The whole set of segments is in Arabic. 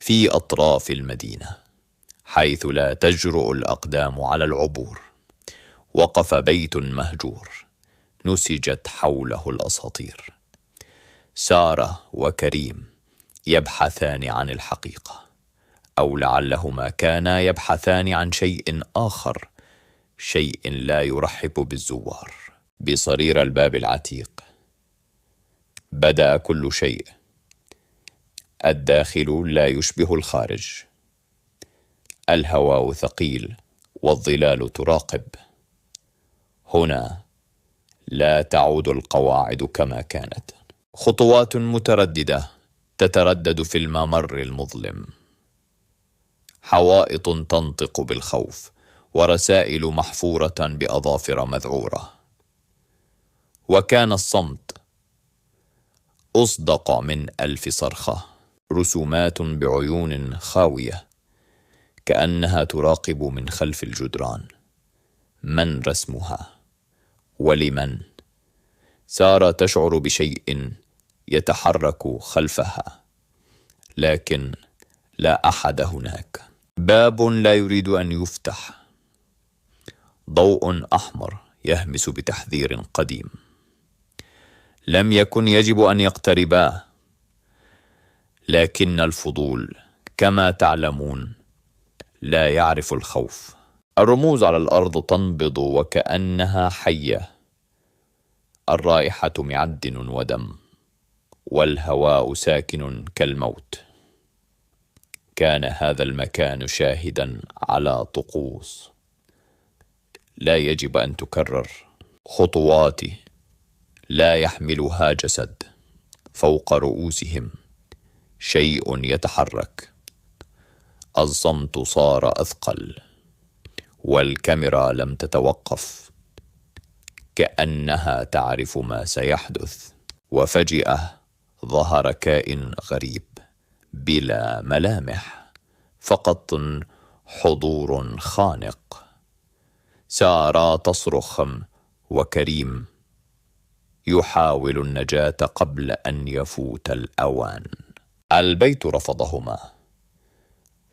في أطراف المدينة حيث لا تجرؤ الأقدام على العبور، وقف بيت مهجور نسجت حوله الأساطير. سارة وكريم يبحثان عن الحقيقة، أو لعلهما كانا يبحثان عن شيء آخر، شيء لا يرحب بالزوار. بصرير الباب العتيق بدأ كل شيء. الداخل لا يشبه الخارج، الهواء ثقيل والظلال تراقب. هنا لا تعود القواعد كما كانت. خطوات مترددة تتردد في الممر المظلم، حوائط تنطق بالخوف ورسائل محفورة بأظافر مذعورة. وكان الصمت أصدق من 1000 صرخة. رسومات بعيون خاوية كأنها تراقب من خلف الجدران. من رسمها ولمن؟ سارة تشعر بشيء يتحرك خلفها، لكن لا أحد هناك. باب لا يريد أن يفتح، ضوء أحمر يهمس بتحذير قديم. لم يكن يجب أن يقتربا، لكن الفضول كما تعلمون لا يعرف الخوف. الرموز على الأرض تنبض وكأنها حية، الرائحة معدن ودم، والهواء ساكن كالموت. كان هذا المكان شاهدا على طقوس لا يجب أن تكرر. خطواتي لا يحملها جسد، فوق رؤوسهم شيء يتحرك. الصمت صار أثقل، والكاميرا لم تتوقف، كأنها تعرف ما سيحدث. وفجأة ظهر كائن غريب بلا ملامح، فقط حضور خانق. سارة تصرخ وكريم يحاول النجاة قبل أن يفوت الأوان. البيت رفضهما،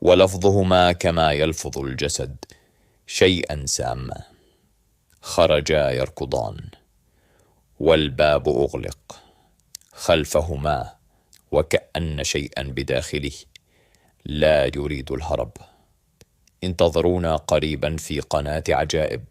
ولفظهما كما يلفظ الجسد شيئا ساما. خرجا يركضان، والباب أغلق خلفهما، وكأن شيئا بداخله لا يريد الهرب. انتظرونا قريبا في قناة عجائب.